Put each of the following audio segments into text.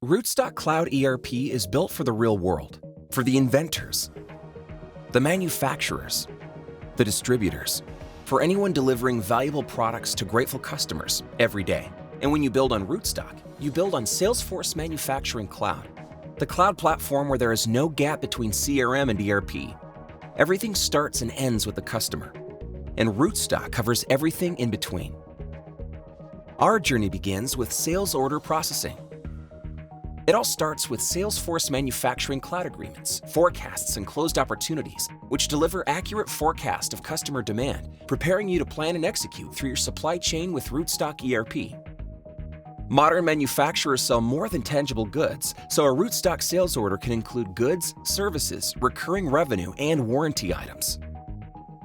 Rootstock Cloud ERP is built for the real world, for the inventors, the manufacturers, the distributors, for anyone delivering valuable products to grateful customers every day. And when you build on Rootstock, you build on Salesforce Manufacturing Cloud, the cloud platform where there is no gap between CRM and ERP. Everything starts and ends with the customer, and Rootstock covers everything in between. Our journey begins with sales order processing. It all starts with Salesforce Manufacturing Cloud agreements, forecasts, and closed opportunities, which deliver accurate forecast of customer demand, preparing you to plan and execute through your supply chain with Rootstock ERP. Modern manufacturers sell more than tangible goods, so a Rootstock sales order can include goods, services, recurring revenue, and warranty items.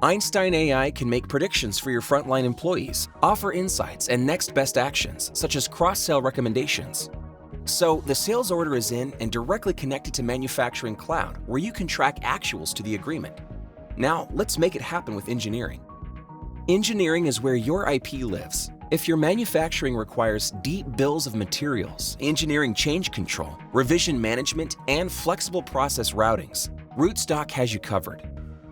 Einstein AI can make predictions for your frontline employees, offer insights and next best actions, such as cross-sell recommendations. So the sales order is in and directly connected to Manufacturing Cloud, where you can track actuals to the agreement. Now, let's make it happen with engineering. Engineering is where your IP lives. If your manufacturing requires deep bills of materials, engineering change control, revision management, and flexible process routings, Rootstock has you covered.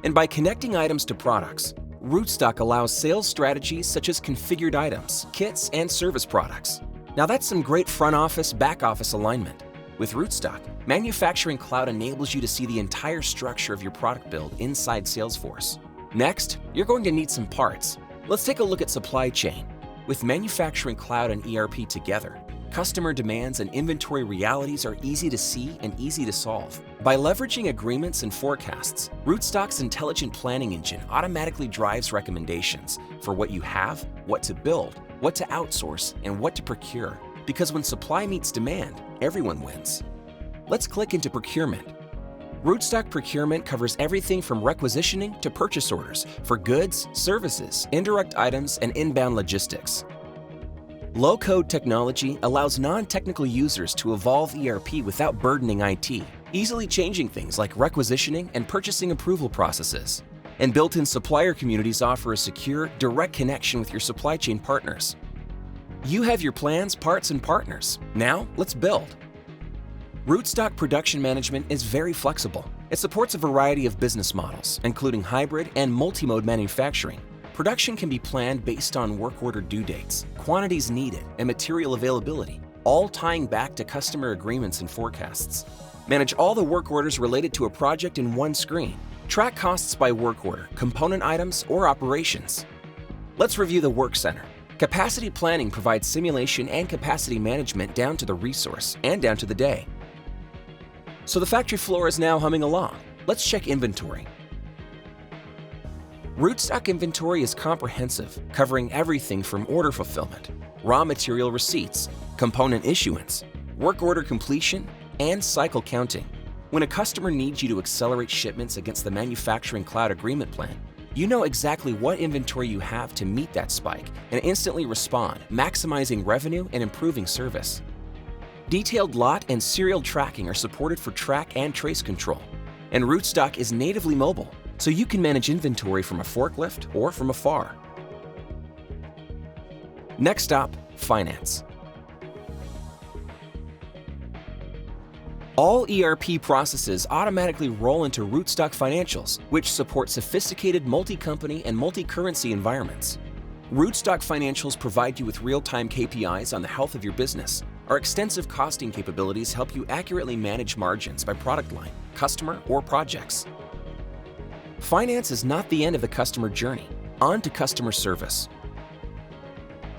And by connecting items to products, Rootstock allows sales strategies such as configured items, kits, and service products. Now that's some great front office, back office alignment. With Rootstock, Manufacturing Cloud enables you to see the entire structure of your product build inside Salesforce. Next, you're going to need some parts. Let's take a look at supply chain. With Manufacturing Cloud and ERP together, customer demands and inventory realities are easy to see and easy to solve. By leveraging agreements and forecasts, Rootstock's intelligent planning engine automatically drives recommendations for what you have, what to build, what to outsource, and what to procure. Because when supply meets demand, everyone wins. Let's click into procurement. Rootstock Procurement covers everything from requisitioning to purchase orders for goods, services, indirect items, and inbound logistics. Low-code technology allows non-technical users to evolve ERP without burdening IT, easily changing things like requisitioning and purchasing approval processes. And built-in supplier communities offer a secure, direct connection with your supply chain partners. You have your plans, parts, and partners. Now, let's build. Rootstock Production Management is very flexible. It supports a variety of business models, including hybrid and multi-mode manufacturing. Production can be planned based on work order due dates, quantities needed, and material availability, all tying back to customer agreements and forecasts. Manage all the work orders related to a project in one screen. Track costs by work order, component items, or operations. Let's review the Work Center. Capacity planning provides simulation and capacity management down to the resource and down to the day. So the factory floor is now humming along. Let's check inventory. Rootstock inventory is comprehensive, covering everything from order fulfillment, raw material receipts, component issuance, work order completion, and cycle counting. When a customer needs you to accelerate shipments against the Manufacturing Cloud agreement plan, you know exactly what inventory you have to meet that spike and instantly respond, maximizing revenue and improving service. Detailed lot and serial tracking are supported for track and trace control, and Rootstock is natively mobile, so you can manage inventory from a forklift or from afar. Next stop, finance. All ERP processes automatically roll into Rootstock Financials, which support sophisticated multi-company and multi-currency environments. Rootstock Financials provide you with real-time KPIs on the health of your business. Our extensive costing capabilities help you accurately manage margins by product line, customer, or projects. Finance is not the end of the customer journey. On to customer service.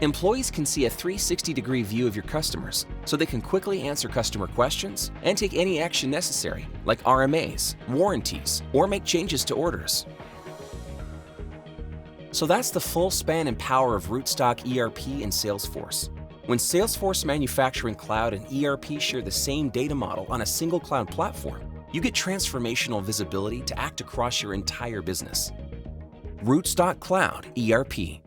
Employees can see a 360-degree view of your customers, so they can quickly answer customer questions and take any action necessary, like RMAs, warranties, or make changes to orders. So that's the full span and power of Rootstock ERP and Salesforce. When Salesforce Manufacturing Cloud and ERP share the same data model on a single cloud platform, you get transformational visibility to act across your entire business. Rootstock Cloud ERP.